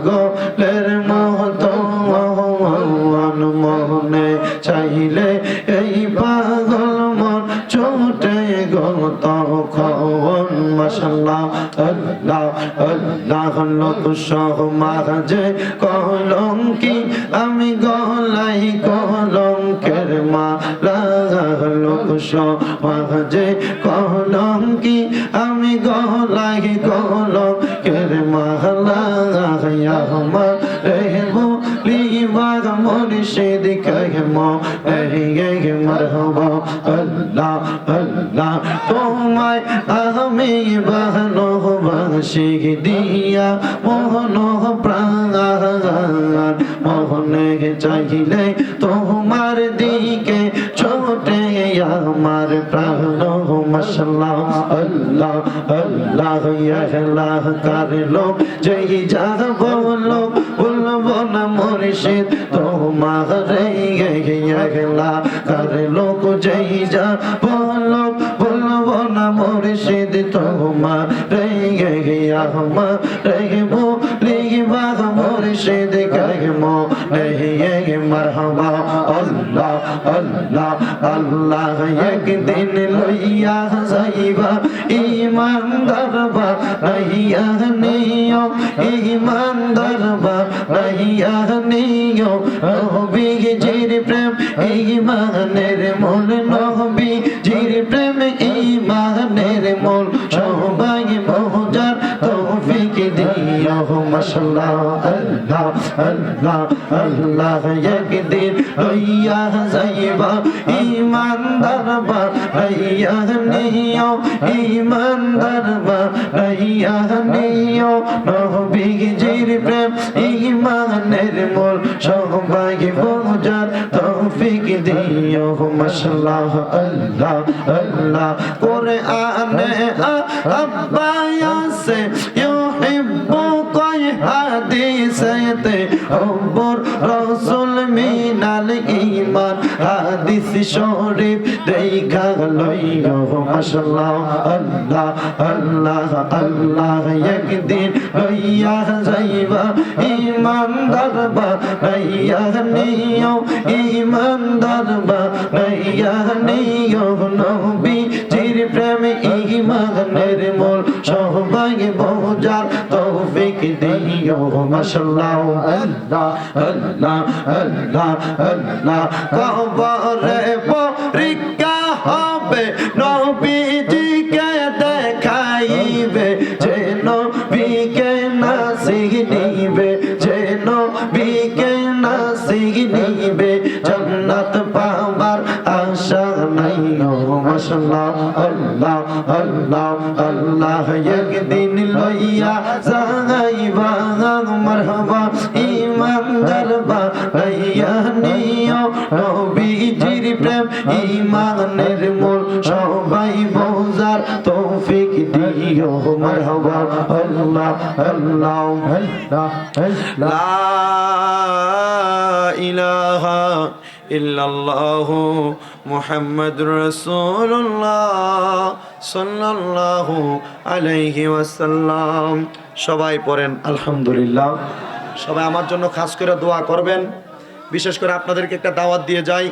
গোলের মতো মনে চাইলে এই পাগল মন ছোটে গো তখন মাশাআল্লাহ আল্লাহ আল্লাহ লোক সহ মাঝে কলঙ্কি আমি গলাই কলঙ্কের মালা লোক সহ মাঝে কলঙ্কি আমি গলাই কলঙ্কের মালা আমার রেহবো লিবাগ মুর্শিদ কহমো হে মারহাবা আল্লাহ আল্লাহ তোমায় আমি ভালোবাসি দিয়া মোহন প্রাণ মোহনে চাইলে তোমার দিকে ছোটে আমার প্রাণ মাশাআল্লাহ আল্লাহ আল্লাহ আল্লাহ কার লোক যেই যা বলো বলবো না মুর্শিদ তোমার আল্লাহ কার লোক যেই যা বলো বলবো না মুর্শিদ তোমার আমার রেহবো লিবাগ মুর্শিদ কহমো হে মারহাবা আল্লাহ আল্লাহ আল্লাহ একদিন লইয়া যাইবা ইমানদার বা নাইয়া নিও ইমানদার বা নাইয়া নিও নবীজির প্রেম ইমানের মূল নবীজির প্রেম ইমানের মূল সবাই বোঝার তৌফিক দিও মাশাআল্লাহ আল্লাহ আল্লাহ আল্লাহ একদিন লইয়া যাইবা ইমানদার বা নাইয়া নিও ইমানদার বা নাইয়া নিও নবীজির প্রেম ইমানের মূল সবাই বোঝার তৌফিক দিও মাশাআল্লাহ আল্লাহ আল্লাহ কোরআনে আব্বায়াসে ইউহিব্বু কয় হাদিসেতে হুব্বুর রাসূল মিনাল ঈমান হাদিস শরীফ দেখা লইও মাশাআল্লাহ আল্লাহ আল্লাহ আল্লাহ একদিন লইয়া যাইবা ইমানদার বা নাইয়া নিও ইমানদার বা নাইয়া নিও নবীজির প্রেম ইমানের মূল সবাই বোঝার তৌফিক দিও মাশাআল্লাহ আল্লাহ আল্লাহ আল্লাহ আল্লাহ কবরে পরীক্ষা হবে নবীজিকে দেখাইবে যে নবীকে না চিনিবে যে নবীকে না চিনিবে জান্নাত পাবার আশা নাই মাশাআল্লাহ আল্লাহ আল্লাহ আল্লাহ একদিন লইয়া যাইবা মারহাবা ইমানদার বা নাইয়া নিও নবীজির প্রেম ইমানের মূল সবাই বোঝার তৌফিক দিও মারহাবা আল্লাহ আল্লাহ আল্লাহ লা ইলাহা ইল্লাল্লাহু মুহাম্মাদুর রাসূলুল্লাহ সাল্লাল্লাহু আলাইহি ওয়াসাল্লাম। সবাই পড়েন আলহামদুলিল্লাহ। সবাই আমার জন্য খাস করে দোয়া করবেন। বিশেষ করে আপনাদেরকে একটা দাওয়াত দিয়ে যাই।